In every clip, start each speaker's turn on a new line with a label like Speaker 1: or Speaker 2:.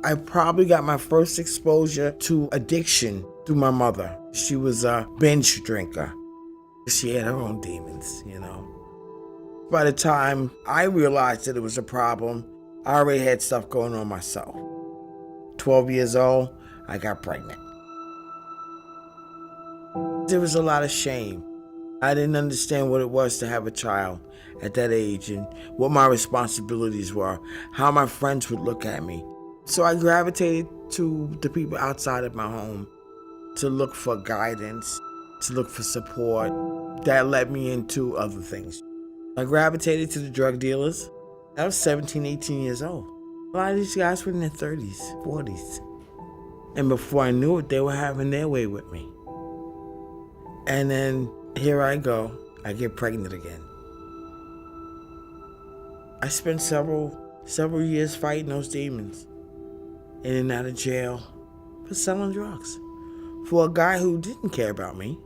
Speaker 1: I probably got my first exposure to addiction through my mother. She was a binge drinker. She had her own demons, you know. By the time I realized that it was a problem, I already had stuff going on myself. 12 years old, I got pregnant. There was a lot of shame. I didn't understand what it was to have a child at that age and what my responsibilities were, how my friends would look at me. So I gravitated to the people outside of my home to look for guidance, to look for support. That led me into other things. I gravitated to the drug dealers. I was 17, 18 years old. A lot of these guys were in their 30s, 40s. And before I knew it, they were having their way with me. And then here I go, I get pregnant again. I spent several years fighting those demons, in and out of jail for selling drugs. For a guy who didn't care about me.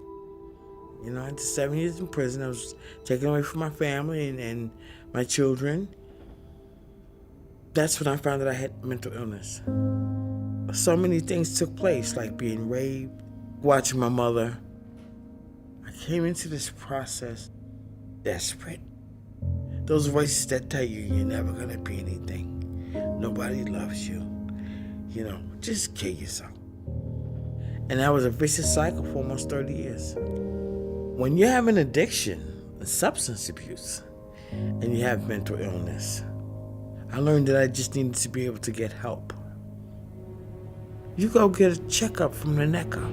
Speaker 1: You know, I did 7 years in prison. I was taken away from my family and my children. That's when I found that I had mental illness. So many things took place, like being raped, watching my mother. I came into this process desperate. Those voices that tell you you're never gonna be anything. Nobody loves you. You know, just kill yourself. And that was a vicious cycle for almost 30 years. When you have an addiction, a substance abuse, and you have mental illness, I learned that I just needed to be able to get help. You go get a checkup from the neck up.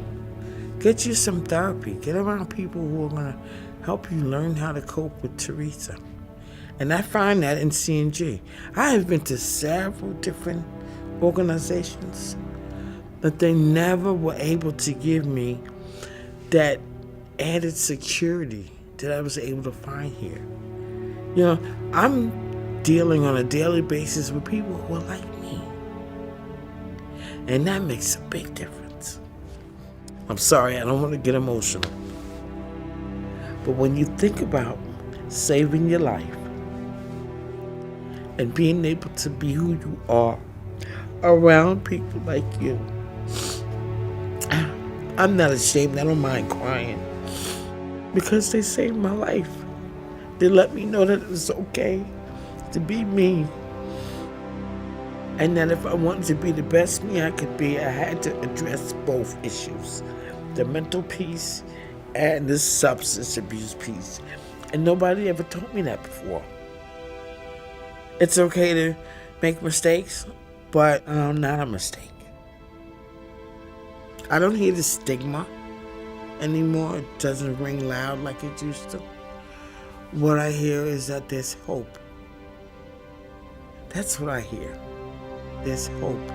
Speaker 1: Get you some therapy. Get around people who are going to help you learn how to cope with Theresa. And I find that in CNG. I have been to several different organizations, but they never were able to give me that added security that I was able to find here. You know, I'm dealing on a daily basis with people who are like me. And that makes a big difference. I'm sorry, I don't want to get emotional. But when you think about saving your life and being able to be who you are around people like you, I'm not ashamed. I don't mind crying because they saved my life. They let me know that it was okay to be me, and that if I wanted to be the best me I could be, I had to address both issues, the mental piece and the substance abuse piece. And nobody ever told me that before. It's okay to make mistakes, but I'm not a mistake. I don't hear the stigma anymore. It doesn't ring loud like it used to. What I hear is that there's hope. That's what I hear. There's hope.